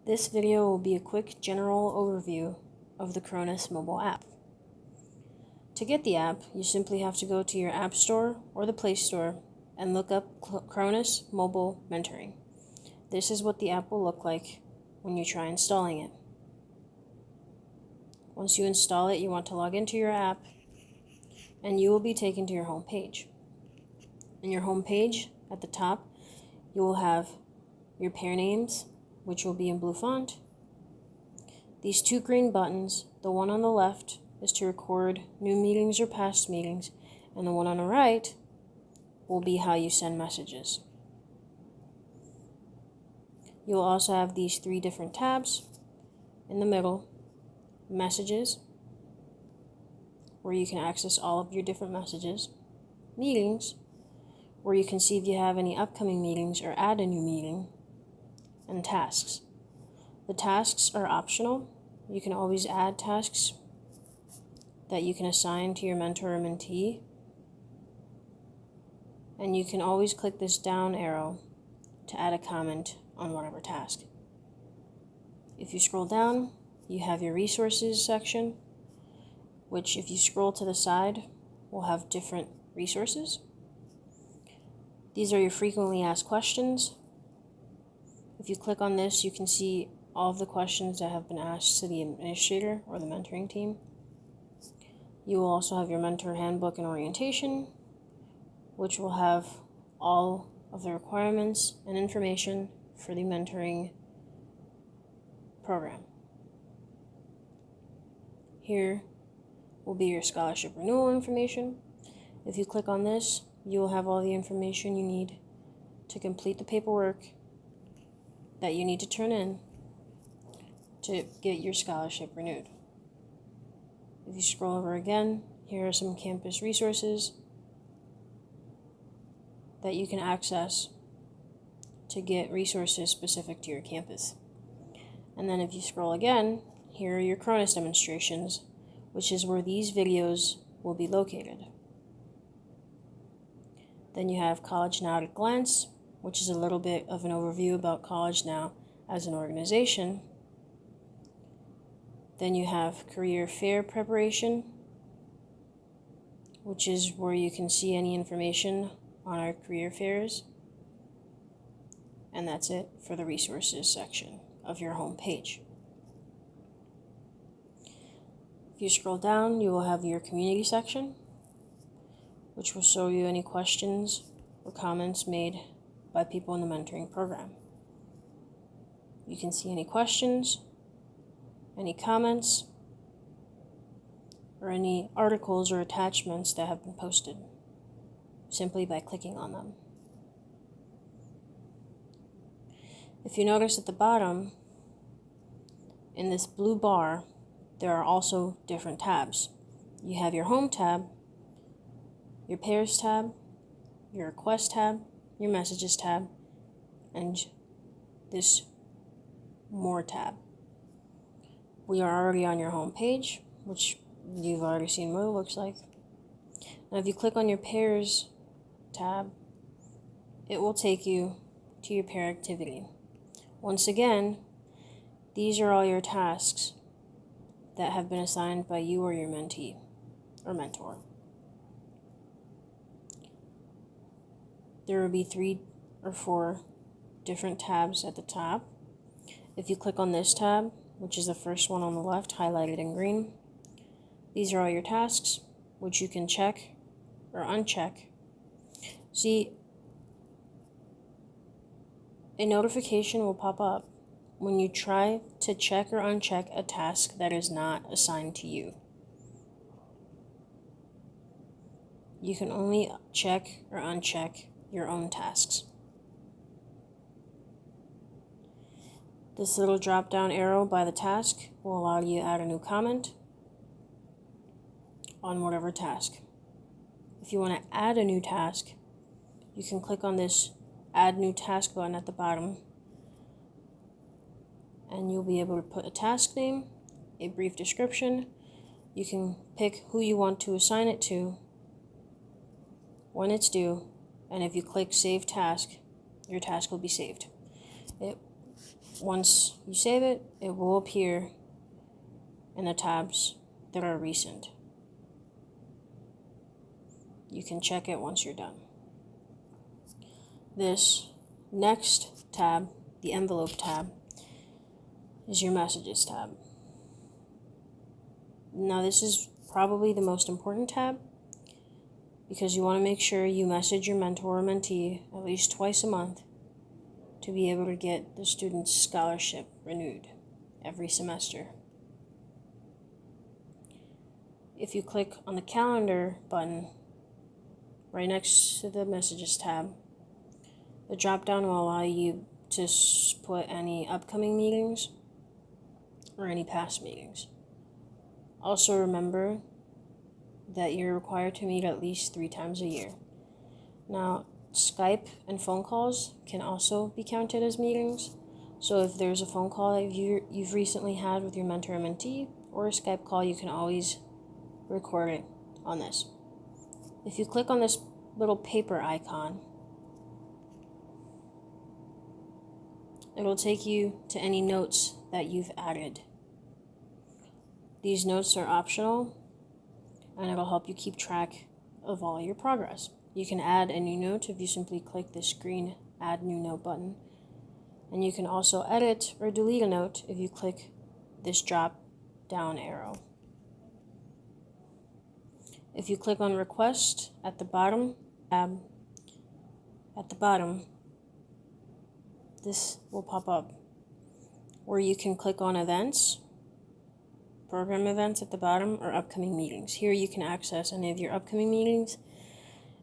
This video will be a quick general overview of the Chronus mobile app. To get the app, you simply have to go to your App Store or the Play Store and look up Chronus Mobile Mentoring. This is what the app will look like when you try installing it. Once you install it, you want to log into your app and you will be taken to your home page. In your home page, at the top, you will have your pair names, which will be in blue font. These two green buttons, the one on the left is to record new meetings or past meetings, and the one on the right will be how you send messages. You will also have these three different tabs. In the middle, messages, where you can access all of your different messages, meetings, where you can see if you have any upcoming meetings or add a new meeting, and tasks. The tasks are optional. You can always add tasks that you can assign to your mentor or mentee, and you can always click this down arrow to add a comment on whatever task. If you scroll down, you have your resources section, which if you scroll to the side will have different resources. These are your frequently asked questions. If you click on this, you can see all of the questions that have been asked to the administrator or the mentoring team. You will also have your mentor handbook and orientation, which will have all of the requirements and information for the mentoring program. Here will be your scholarship renewal information. If you click on this, you will have all the information you need to complete the paperwork that you need to turn in to get your scholarship renewed. If you scroll over again, here are some campus resources that you can access to get resources specific to your campus. And then if you scroll again, here are your Chronus demonstrations, which is where these videos will be located. Then you have College Now at a Glance, which is a little bit of an overview about College Now as an organization. Then you have Career Fair Preparation, which is where you can see any information on our career fairs. And that's it for the resources section of your home page. If you scroll down, you will have your community section, which will show you any questions or comments made by people in the mentoring program. You can see any questions, any comments, or any articles or attachments that have been posted simply by clicking on them. If you notice at the bottom, in this blue bar, there are also different tabs. You have your Home tab, your Pairs tab, your Request tab, your Messages tab, and this More tab. We are already on your home page, which you've already seen what it looks like. Now if you click on your Pairs tab, it will take you to your pair activity. Once again, these are all your tasks that have been assigned by you or your mentee or mentor. There will be 3 or 4 different tabs at the top. If you click on this tab, which is the first one on the left, highlighted in green, these are all your tasks, which you can check or uncheck. See, a notification will pop up when you try to check or uncheck a task that is not assigned to you. You can only check or uncheck your own tasks. This little drop down arrow by the task will allow you to add a new comment on whatever task. If you want to add a new task, you can click on this Add New Task button at the bottom, and you'll be able to put a task name, a brief description. You can pick who you want to assign it to, when it's due, and if you click Save Task, your task will be saved. once you save it, it will appear in the tabs that are recent. You can check it once you're done. This next tab, the envelope tab, is your messages tab. Now this is probably the most important tab because you want to make sure you message your mentor or mentee at least twice a month to be able to get the student's scholarship renewed every semester. If you click on the calendar button right next to the messages tab, the drop down will allow you to put any upcoming meetings or any past meetings. Also remember that you're required to meet at least 3 times a year. Now, Skype and phone calls can also be counted as meetings. So if there's a phone call that you've recently had with your mentor or mentee, or a Skype call, you can always record it on this. If you click on this little paper icon, it'll take you to any notes that you've added. These notes are optional, and it'll help you keep track of all your progress. You can add a new note if you simply click this green Add New Note button. And you can also edit or delete a note if you click this drop down arrow. If you click on Request at the bottom tab, this will pop up where you can click on Events, Program Events at the bottom, or Upcoming Meetings. Here you can access any of your upcoming meetings,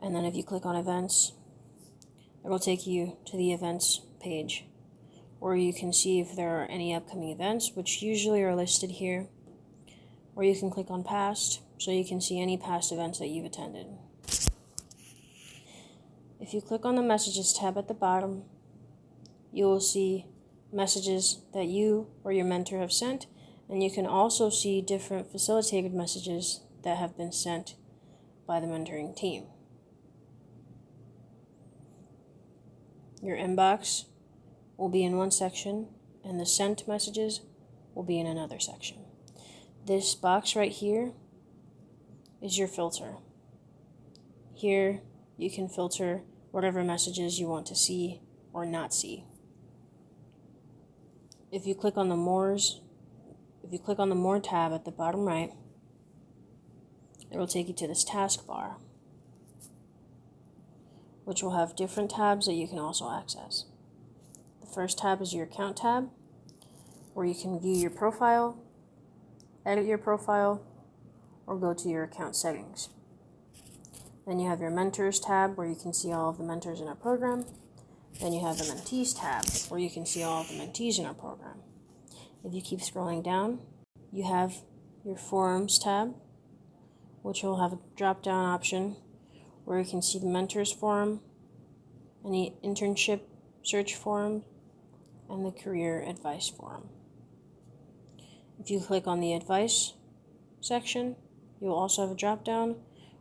and then if you click on Events, it will take you to the Events page, where you can see if there are any upcoming events, which usually are listed here, or you can click on Past, so you can see any past events that you've attended. If you click on the Messages tab at the bottom, you will see messages that you or your mentor have sent, and you can also see different facilitated messages that have been sent by the mentoring team. Your inbox will be in one section, and the sent messages will be in another section. This box right here is your filter. Here you can filter whatever messages you want to see or not see. If you click on the More tab at the bottom right, it will take you to this taskbar, which will have different tabs that you can also access. The first tab is your Account tab, where you can view your profile, edit your profile, or go to your account settings. Then you have your Mentors tab, where you can see all of the mentors in our program. Then you have the Mentees tab, where you can see all of the mentees in our program. If you keep scrolling down, you have your Forums tab, which will have a drop-down option where you can see the Mentors Forum, any internship search forum, and the Career Advice Forum. If you click on the Advice section, you will also have a drop-down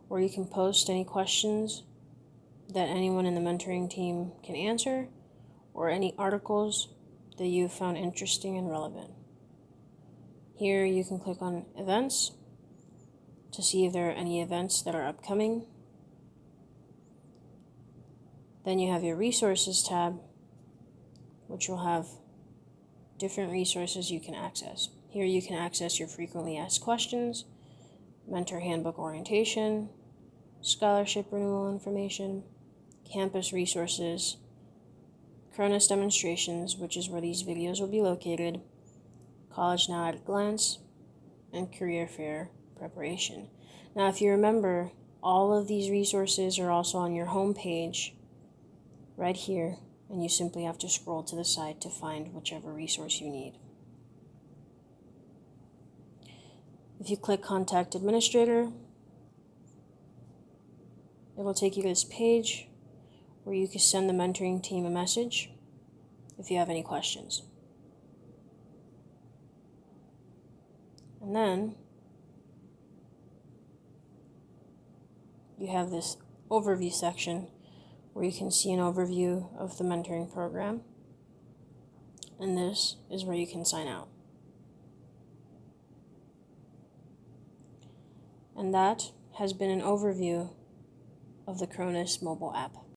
where you can post any questions that anyone in the mentoring team can answer, or any articles that you found interesting and relevant. Here you can click on Events to see if there are any events that are upcoming. Then you have your Resources tab, which will have different resources you can access. Here you can access your frequently asked questions, mentor handbook orientation, scholarship renewal information, campus resources, Chronus demonstrations, which is where these videos will be located, College Now at a Glance, and career fair preparation. Now, if you remember, all of these resources are also on your home page right here, and you simply have to scroll to the side to find whichever resource you need. If you click Contact Administrator, it will take you to this page where you can send the mentoring team a message if you have any questions. And then you have this overview section where you can see an overview of the mentoring program. and this is where you can sign out. And that has been an overview of the Chronus mobile app.